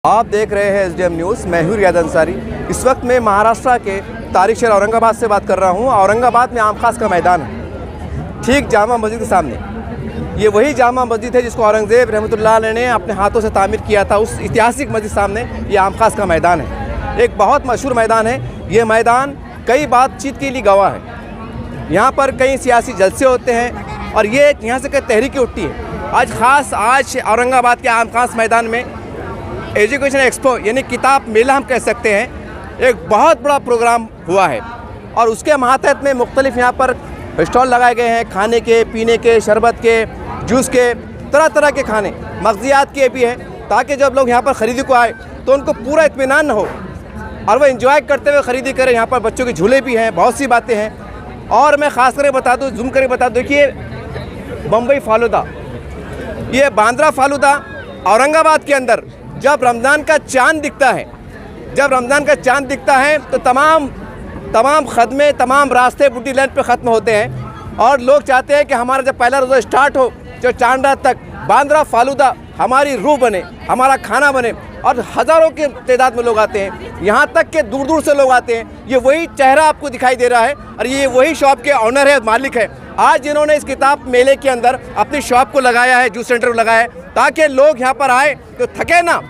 आप देख रहे हैं SDM न्यूज़। मैं हूं रियाद अंसारी। इस वक्त मैं महाराष्ट्र के तारीख शहर औरंगाबाद से बात कर रहा हूं। औरंगाबाद में आम खास का मैदान है, ठीक जामा मस्जिद के सामने। ये वही जामा मस्जिद है जिसको औरंगज़ेब रहमतुल्लाह अलैह ने अपने हाथों से तामीर किया था। उस ऐतिहासिक मस्जिद सामने ये आम खास का मैदान है। एक बहुत मशहूर मैदान है। ये मैदान कई बातचीत के लिए गवाह है। यहाँ पर कई सियासी जलसे होते हैं और ये यहाँ से कई तहरीकें उठती है। आज औरंगाबाद के आम खास मैदान में एजुकेशन एक्सपो यानी किताब मेला हम कह सकते हैं, एक बहुत बड़ा प्रोग्राम हुआ है और उसके मातहत में मुख्तलिफ यहाँ पर स्टॉल लगाए गए हैं। खाने के, पीने के, शरबत के, जूस के, तरह तरह के खाने, मग़ज़ियात के भी हैं, ताकि जब लोग यहाँ पर ख़रीदी को आए तो उनको पूरा इत्मीनान हो और वह एंजॉय करते हुए ख़रीदी करें। यहाँ पर बच्चों के झूले भी हैं, बहुत सी बातें हैं। और मैं ख़ास करके बता दूँ, जूम करके बता दूँ कि ये बम्बई फालूदा, ये बांद्रा फालूदा औरंगाबाद के अंदर जब रमज़ान का चाँद दिखता है तो तमाम ख़दमे, तमाम रास्ते बुटी लाइन पे ख़त्म होते हैं और लोग चाहते हैं कि हमारा जब पहला रोज़ा स्टार्ट हो, जो चांद रात तक बांद्रा फालूदा हमारी रूह बने, हमारा खाना बने। और हज़ारों की तादाद में लोग आते हैं, यहाँ तक के दूर दूर से लोग आते हैं। ये वही चेहरा आपको दिखाई दे रहा है और ये वही शॉप के ऑनर है, मालिक है। आज जिन्होंने इस किताब मेले के अंदर अपनी शॉप को लगाया है, जूस सेंटर को लगाया है, ताकि लोग यहाँ पर आए तो थके ना।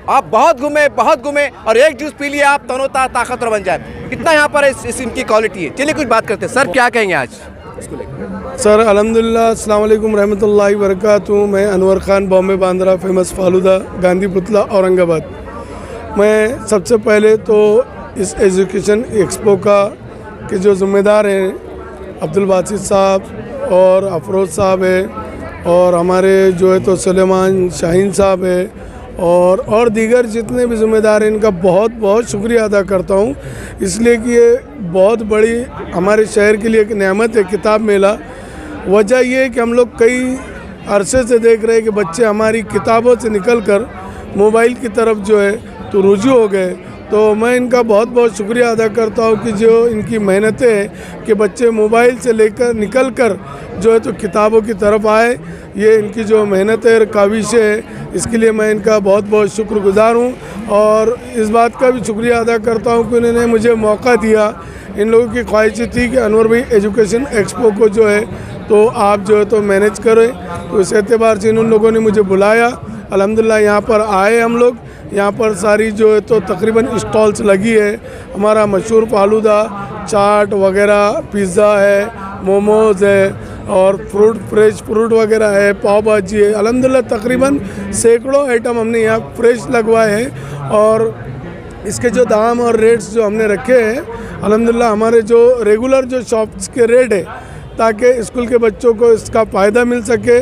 आप बहुत घूमे और एक जूस पी लिए आप दोनों ताकतवर बन जाए। कितना यहाँ पर इस इनकी क्वालिटी है। चलिए कुछ बात करते हैं। सर क्या कहेंगे आज इसको लेकर? सर अल्हम्दुलिल्लाह, अस्सलाम वालेकुम रहमतुल्लाहि व बरकातहू। मैं अनवर खान, बॉम्बे बांद्रा फेमस फालूदा, गांधी पुतला, औरंगाबाद। मैं सबसे पहले तो इस एजुकेशन एक्सपो का के जो ज़िम्मेदार हैं अब्दुल बासित साहब और अफरोज़ साहब है और हमारे जो है तो सुलेमान शाहीन साहब है और दीगर जितने भी ज़िम्मेदार हैं, इनका बहुत बहुत शुक्रिया अदा करता हूँ, इसलिए कि ये बहुत बड़ी हमारे शहर के लिए एक नेमत है किताब मेला। वजह ये है कि हम लोग कई अरसे से देख रहे हैं कि बच्चे हमारी किताबों से निकलकर मोबाइल की तरफ जो है तो रुझू हो गए। तो मैं इनका बहुत बहुत शुक्रिया अदा करता हूँ कि जो इनकी मेहनतें हैं कि बच्चे मोबाइल से निकल कर जो है तो किताबों की तरफ आए। ये इनकी जो मेहनत है, काविशें है, इसके लिए मैं इनका बहुत बहुत शुक्रगुज़ार हूँ। और इस बात का भी शुक्रिया अदा करता हूँ कि उन्होंने मुझे मौका दिया। इन लोगों की ख्वाहिश थी कि अनवर भाई एजुकेशन एक्सपो को जो है तो आप जो है तो मैनेज करें, तो इस एतबार से इन लोगों ने मुझे बुलाया। अल्हम्दुलिल्लाह यहाँ पर आए हम लोग। यहाँ पर सारी जो है तो तकरीबन स्टॉल्स लगी है। हमारा मशहूर फालूदा, चाट वगैरह, पिज़्ज़ा है, मोमोज़ है और फ्रेश फ्रूट वगैरह है, पाव भाजी है। अल्हम्दुलिल्लाह तकरीबन सैकड़ों आइटम हमने यहाँ फ्रेश लगवाए हैं और इसके जो दाम और रेट्स जो हमने रखे हैं, अल्हम्दुलिल्लाह हमारे जो रेगुलर जो शॉप्स के रेट है, ताकि स्कूल के बच्चों को इसका फ़ायदा मिल सके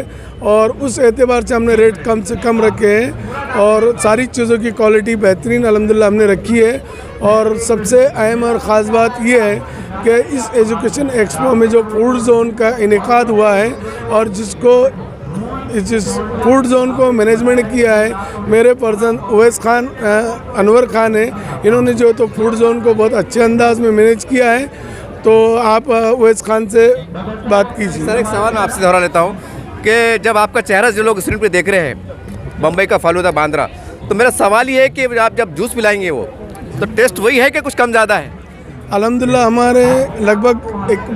और उस एतबार से हमने रेट कम से कम रखे हैं और सारी चीज़ों की क्वालिटी बेहतरीन अल्हम्दुलिल्लाह हमने रखी है। और सबसे अहम और ख़ास बात यह है कि इस एजुकेशन एक्सपो में जो फूड जोन का इनेकाद हुआ है और जिस फूड जोन को मैनेजमेंट किया है मेरे पर्सन उवैस खान, अनवर खान है। इन्होंने जो तो फूड जोन को बहुत अच्छे अंदाज में मैनेज किया है। तो आप उवैस खान से बात कीजिए। सर एक सवाल मैं आपसे दोहरा लेता हूँ कि जब आपका चेहरा जो लोग स्क्रीन पे देख रहे हैं बम्बई का फालूदा बांद्रा, तो मेरा सवाल ये है कि आप जब जूस पिलाएंगे वो तो टेस्ट वही है कि कुछ कम ज़्यादा है? अल्हम्दुलिल्लाह हमारे लगभग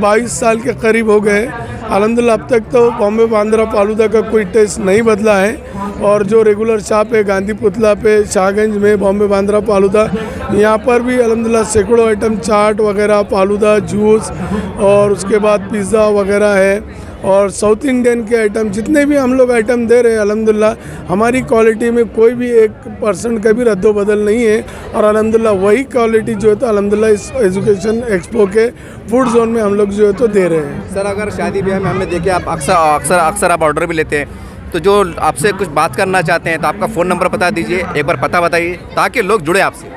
22 साल के करीब हो गए। अल्हम्दुलिल्लाह अब तक तो बॉम्बे बांद्रा फालूदा का कोई टेस्ट नहीं बदला है। और जो रेगुलर शॉप है गांधी पुतला पे, शाहगंज में, बॉम्बे बांद्रा फालूदा, यहाँ पर भी अल्हम्दुलिल्लाह सैकड़ों आइटम, चाट वगैरह, फालूदा, जूस और उसके बाद पिज़्ज़ा वगैरह है और साउथ इंडियन के आइटम जितने भी हम लोग आइटम दे रहे हैं अल्हम्दुलिल्लाह हमारी क्वालिटी में कोई भी 1% का भी रद्दो बदल नहीं है। और अल्हम्दुलिल्लाह वही क्वालिटी जो है तो अल्हम्दुलिल्लाह इस एजुकेशन एक्सपो के फूड जोन में हम लोग जो है तो दे रहे हैं। सर अगर शादी ब्याह में हमने देखे आप अक्सर आप ऑर्डर भी लेते हैं, तो जो आपसे कुछ बात करना चाहते हैं तो आपका फ़ोन नंबर बता दीजिए, एक बार पता बताइए ताकि लोग जुड़े आपसे।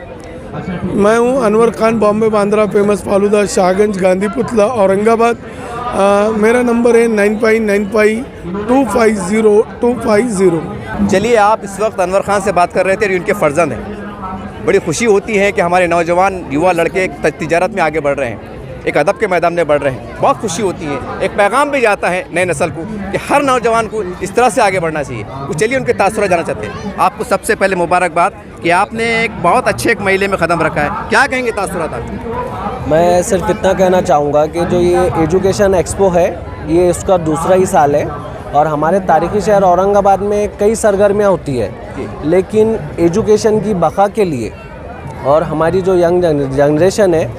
मैं हूँ अनवर खान, बॉम्बे बांद्रा फेमस फालूदा, शाहगंज, गांधी पुतला, औरंगाबाद। मेरा नंबर है 9595250250। चलिए, आप इस वक्त अनवर खान से बात कर रहे थे और उनके फ़र्जंद हैं। बड़ी खुशी होती है कि हमारे नौजवान युवा लड़के तिजारत में आगे बढ़ रहे हैं। एक अदब के मैदान में बढ़ रहे हैं, बहुत खुशी होती है। एक पैगाम भी जाता है नए नस्ल को कि हर नौजवान को इस तरह से आगे बढ़ना चाहिए। तो चलिए उनके तासुरात जानना चाहते हैं। आपको सबसे पहले मुबारकबाद कि आपने एक बहुत अच्छे एक महीने में कदम रखा है। क्या कहेंगे तासुरात आपके? मैं सिर्फ इतना कहना चाहूँगा कि जो ये एजुकेशन एक्सपो है, ये इसका दूसरा ही साल है और हमारे तारीख़ी शहर औरंगाबाद में कई सरगर्मियाँ होती है, लेकिन एजुकेशन की बका के लिए और हमारी जो यंग जनरेशन है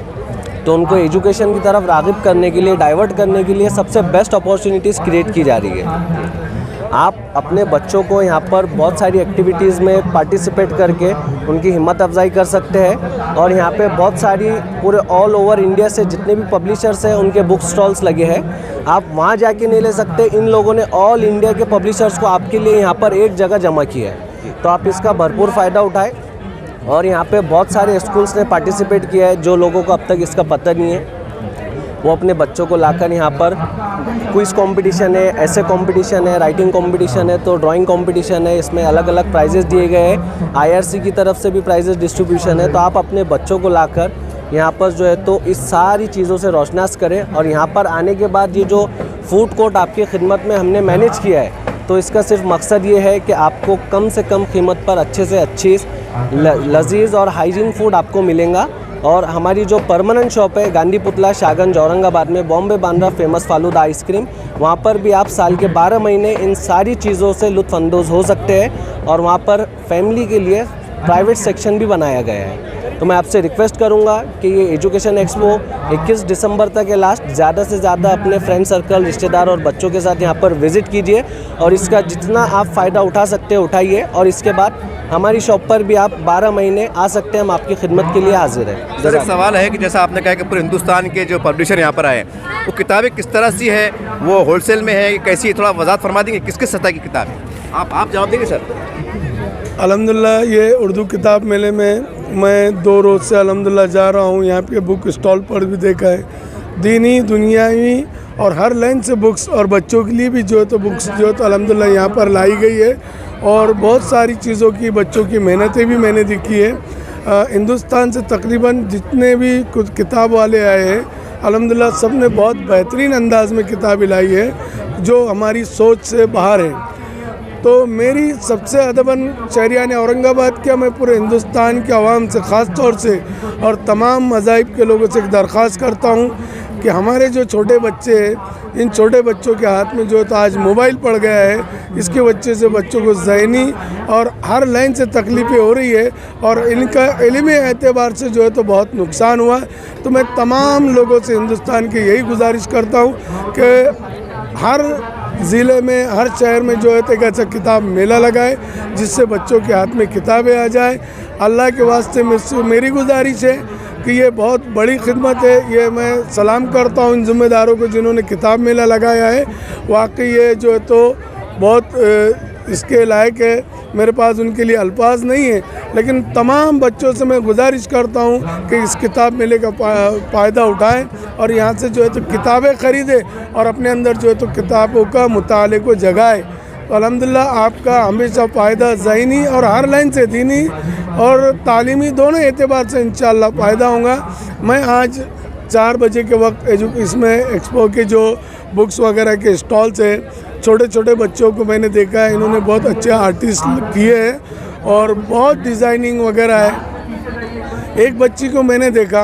तो उनको एजुकेशन की तरफ राग़िब करने के लिए, डाइवर्ट करने के लिए सबसे बेस्ट अपॉर्चुनिटीज़ क्रिएट की जा रही है। आप अपने बच्चों को यहाँ पर बहुत सारी एक्टिविटीज़ में पार्टिसिपेट करके उनकी हिम्मत अफजाई कर सकते हैं और यहाँ पे बहुत सारी पूरे ऑल ओवर इंडिया से जितने भी पब्लिशर्स हैं उनके बुक स्टॉल्स लगे हैं। आप वहाँ जाके नहीं ले सकते, इन लोगों ने ऑल इंडिया के पब्लिशर्स को आपके लिए यहाँ पर एक जगह जमा किया है, तो आप इसका भरपूर फ़ायदा उठाएं। और यहाँ पे बहुत सारे स्कूल्स ने पार्टिसिपेट किया है, जो लोगों को अब तक इसका पता नहीं है वो अपने बच्चों को लाकर यहाँ पर क्विज़ कंपटीशन है, ऐसे कंपटीशन है, राइटिंग कंपटीशन है, तो ड्राइंग कंपटीशन है, इसमें अलग अलग प्राइजेस दिए गए हैं। IRC की तरफ से भी प्राइजेस डिस्ट्रीब्यूशन है, तो आप अपने बच्चों को लाकर यहाँ पर जो है तो इस सारी चीज़ों से रोशनास करें। और यहाँ पर आने के बाद ये जो फूड कोर्ट आपकी खिदमत में हमने मैनेज किया है, तो इसका सिर्फ मकसद ये है कि आपको कम से कम कीमत पर अच्छे से अच्छी लजीज और हाइजीन फूड आपको मिलेगा। और हमारी जो परमानेंट शॉप है गांधी पुतला शाहगंज औरंगाबाद में, बॉम्बे बांद्रा फेमस फालूदा आइसक्रीम, वहाँ पर भी आप साल के 12 महीने इन सारी चीज़ों से लुत्फ़अंदोज़ हो सकते हैं। और वहाँ पर फैमिली के लिए प्राइवेट सेक्शन भी बनाया गया है। तो मैं आपसे रिक्वेस्ट करूँगा कि ये एजुकेशन एक्सपो 21 दिसंबर तक है लास्ट, ज़्यादा से ज़्यादा अपने फ्रेंड सर्कल, रिश्तेदार और बच्चों के साथ यहाँ पर विज़िट कीजिए और इसका जितना आप फ़ायदा उठा सकते हैं उठाइए। और इसके बाद हमारी शॉप पर भी आप 12 महीने आ सकते हैं, हम आपकी खिदमत के लिए हाजिर हैं। सर, एक सवाल है कि जैसा आपने कहा कि पूरे हिंदुस्तान के जो पब्लिशर यहाँ पर आए, वो किताबें किस तरह सी है, वो होलसेल में है कैसी है, थोड़ा वजाहत फरमा देंगे किस किस सतह की किताबें? आप जवाब देंगे सर। अल्हम्दुलिल्लाह ये उर्दू किताब मेले में मैं 2 रोज़ से अल्हम्दुलिल्लाह जा रहा हूँ। यहाँ पे बुक स्टॉल पर भी देखा है, दीनी दुनियावी और हर लाइन से बुक्स, और बच्चों के लिए भी जो है तो बुक्स जो है तो अल्हम्दुलिल्लाह यहाँ पर लाई गई है। और बहुत सारी चीज़ों की बच्चों की मेहनतें भी मैंने देखी है। हिंदुस्तान से तकरीबन जितने भी कुछ किताब वाले आए हैं अल्हम्दुलिल्लाह सब ने बहुत बेहतरीन अंदाज में किताबें लाई है जो हमारी सोच से बाहर है। तो मेरी सबसे अदबन शहरियान औरंगाबाद क्या, मैं पूरे हिंदुस्तान के अवाम से ख़ास तौर से और तमाम मज़ाहिब के लोगों से एक दरख्वास्त करता हूँ कि हमारे जो छोटे बच्चे हैं, इन छोटे बच्चों के हाथ में जो है तो आज मोबाइल पड़ गया है, इसके वजह से बच्चों को ज़हनी और हर लाइन से तकलीफ़ें हो रही है और इनका इल्मी एतबार से जो है तो बहुत नुकसान हुआ है। तो मैं तमाम लोगों से हिंदुस्तान के यही गुजारिश करता हूँ कि हर ज़िले में, हर शहर में जो है तो एक ऐसा किताब मेला लगाए जिससे बच्चों के हाथ में किताबें आ जाए। अल्लाह के वास्ते मेरी गुजारिश है कि ये बहुत बड़ी खिदमत है, ये मैं सलाम करता हूँ इन ज़िम्मेदारों को जिन्होंने किताब मेला लगाया है। वाकई ये जो है तो बहुत इसके लायक है, मेरे पास उनके लिए अल्फाज नहीं है, लेकिन तमाम बच्चों से मैं गुजारिश करता हूँ कि इस किताब मेले का फ़ायदा उठाएं और यहाँ से जो है तो किताबें ख़रीदें और अपने अंदर जो है तो किताबों का मुताले को जगाए। तो अल्हम्दुलिल्लाह आपका हमेशा फ़ायदा ज़हनी और हर लाइन से, दीनी और तालीमी दोनों एतबार से इंशाअल्लाह फ़ायदा होगा। मैं आज 4 बजे के वक्त इसमें एक्सपो के जो बुक्स वगैरह के स्टॉल से छोटे छोटे बच्चों को मैंने देखा है, इन्होंने बहुत अच्छे आर्टिस्ट किए हैं और बहुत डिज़ाइनिंग वगैरह है। एक बच्ची को मैंने देखा,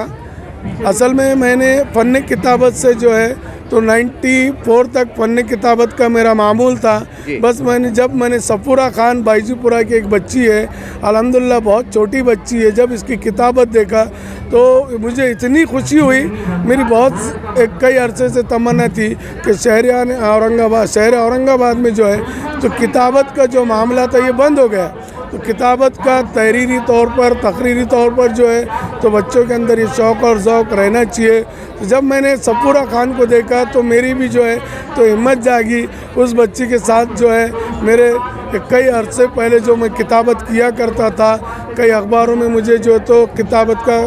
असल में मैंने फ़न किताबत से जो है तो 94 तक फ़न किताबत का मेरा मामूल था। बस मैंने सफूरा खान बाईजीपुरा की एक बच्ची है, अल्हम्दुलिल्लाह बहुत छोटी बच्ची है, जब इसकी किताबत देखा तो मुझे इतनी खुशी हुई। मेरी बहुत कई अरसे से तमन्ना थी कि शहर औरंगाबाद में जो है तो किताबत का जो मामला था ये बंद हो गया, तो किताबत का तहरीरी तौर पर, तकरीरी तौर पर जो है तो बच्चों के अंदर ये शौक़ और ज़ौक़ रहना चाहिए। तो जब मैंने सफूरा खान को देखा तो मेरी भी जो है तो हिम्मत जागी। उस बच्ची के साथ जो है मेरे कई अरसे पहले जो मैं किताबत किया करता था, कई अखबारों में मुझे जो है तो किताबत का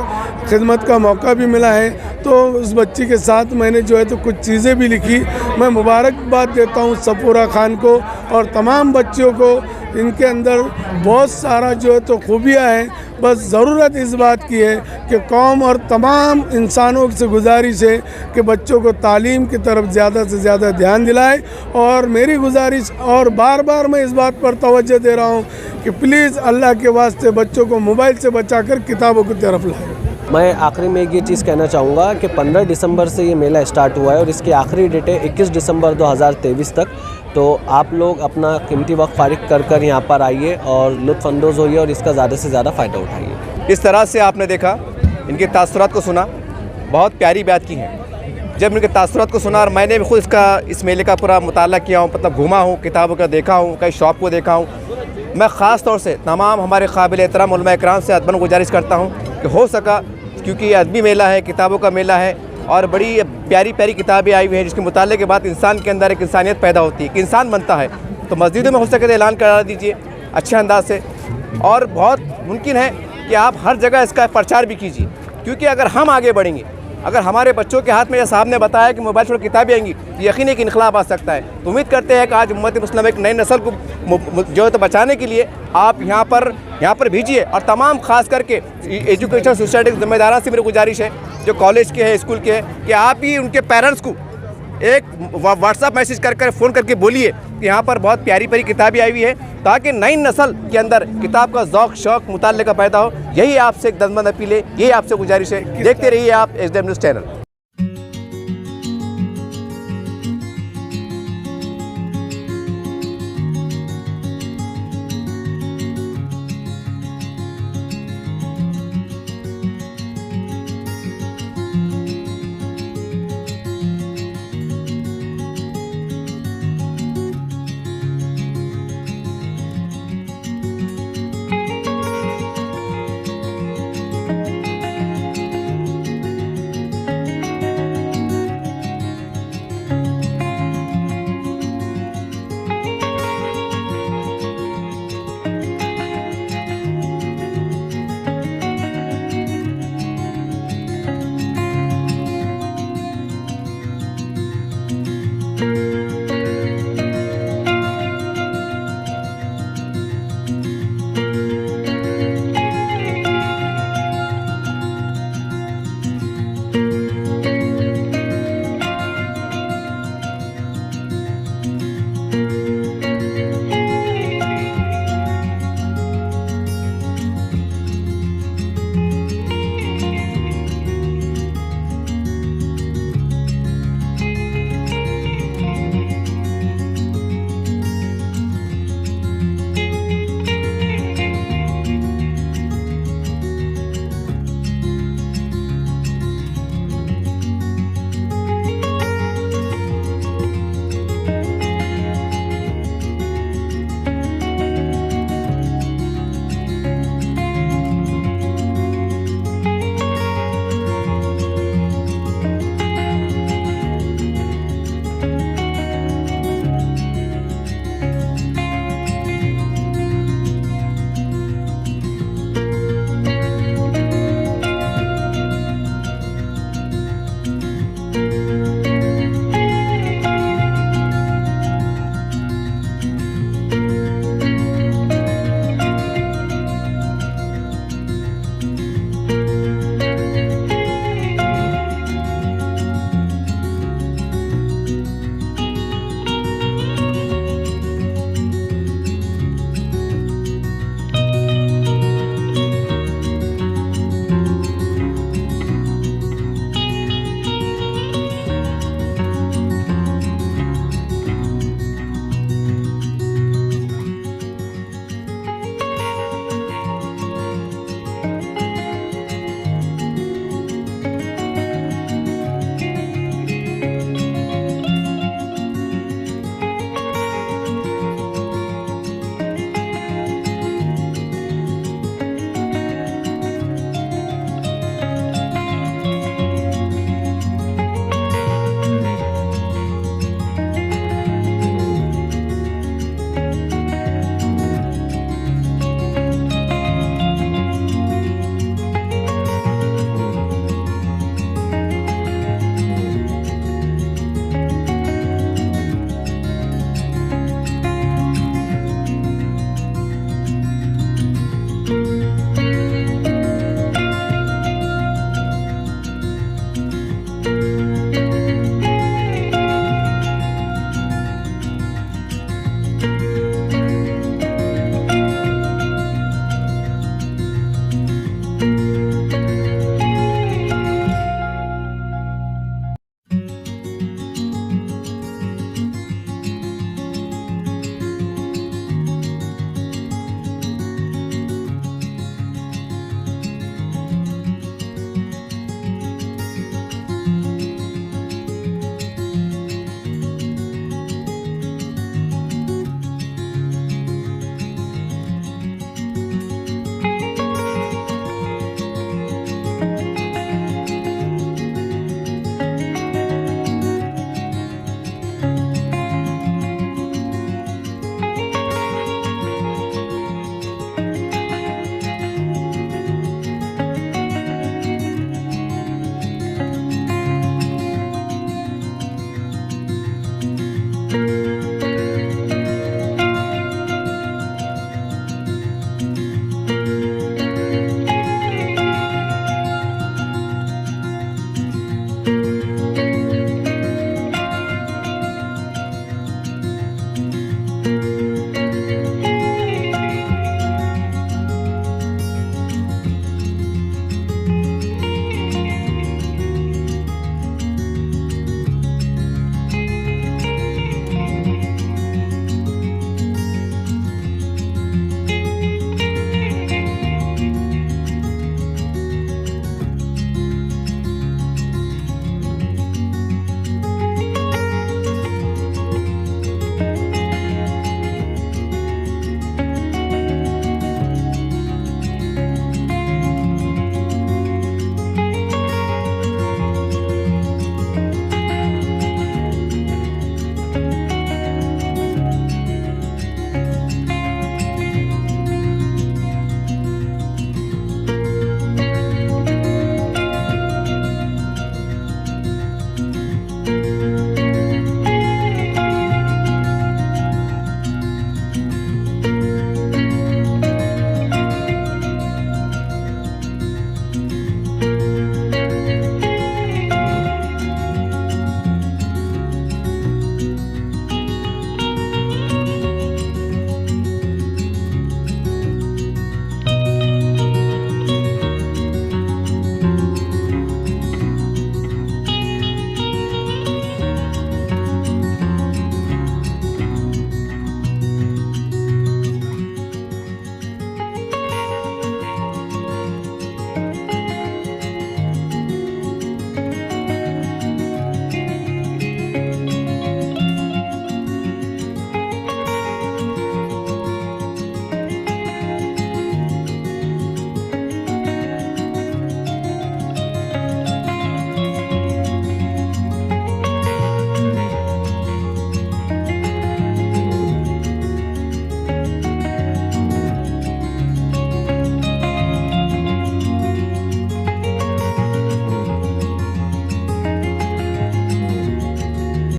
खिदमत का मौका भी मिला है, तो उस बच्ची के साथ मैंने जो है तो कुछ चीज़ें भी लिखी। मैं मुबारकबाद देता हूँ सफूरा खान को और तमाम बच्चों को, इनके अंदर बहुत सारा जो है तो खूबियाँ हैं बस ज़रूरत इस बात की है कि कौम और तमाम इंसानों से गुजारिश है कि बच्चों को तालीम की तरफ ज़्यादा से ज़्यादा ध्यान दिलाए। और मेरी गुजारिश, और बार बार मैं इस बात पर तवज्जो दे रहा हूँ कि प्लीज़ अल्लाह के वास्ते बच्चों को मोबाइल से बचाकर किताबों की तरफ लाए। मैं आखिरी में ये चीज़ कहना चाहूँगा कि 15 दिसंबर से ये मेला स्टार्ट हुआ है और इसकी आखिरी डेट है 21 दिसंबर 2023 तक। तो आप लोग अपना कीमती वक्त फारिग कर कर यहाँ पर आइए और लुत्फ़अंदोज़ होइए और इसका ज़्यादा से ज़्यादा फ़ायदा उठाइए। इस तरह से आपने देखा, इनके तासुरात को सुना, बहुत प्यारी बात की है। जब इनके तासुरात को सुना और मैंने भी खुद इस मेले का पूरा मुताला किया हूँ, मतलब घूमा हूँ, किताबों का देखा हूँ, कई शॉप को देखा हूँ, मैं ख़ास तौर से तमाम हमारे काबिल एहतराम उलमा इकराम से अदबन गुजारिश करता हूँ कि हो सका, क्योंकि ये अदबी मेला है, किताबों का मेला है और बड़ी प्यारी प्यारी किताबें आई हुई हैं जिसके मुताले के बाद इंसान के अंदर एक इंसानियत पैदा होती है, कि इंसान बनता है। तो मस्जिदों में हो सके तो ऐलान करा दीजिए अच्छे अंदाज से, और बहुत मुमकिन है कि आप हर जगह इसका प्रचार भी कीजिए, क्योंकि अगर हम आगे बढ़ेंगे, अगर हमारे बच्चों के हाथ में जैसा साहब ने बताया कि मोबाइल छोड़ किताबें आएंगी, तो यकीन एक इनकलाब आ सकता है। तो उम्मीद करते हैं कि आज उम्मत मुस्लिम एक नई नस्ल को जो है तो बचाने के लिए आप यहाँ पर भेजिए। और तमाम खास करके एजुकेशन सोसाइटी के ज़िम्मेदारों से मेरी गुजारिश है, जो कॉलेज के हैं, स्कूल के हैं, कि आप ही उनके पेरेंट्स को एक व्हाट्सअप मैसेज कर फ़ोन करके बोलिए कि यहाँ पर बहुत प्यारी प्यारी किताबें आई हुई है, ताकि नई नस्ल के अंदर किताब का ज़ौक़ शौक़ मुताल्ले का पैदा हो। यही आपसे एक दमन अपील है, यही आपसे गुजारिश है। देखते रहिए आप SDM न्यूज़ चैनल।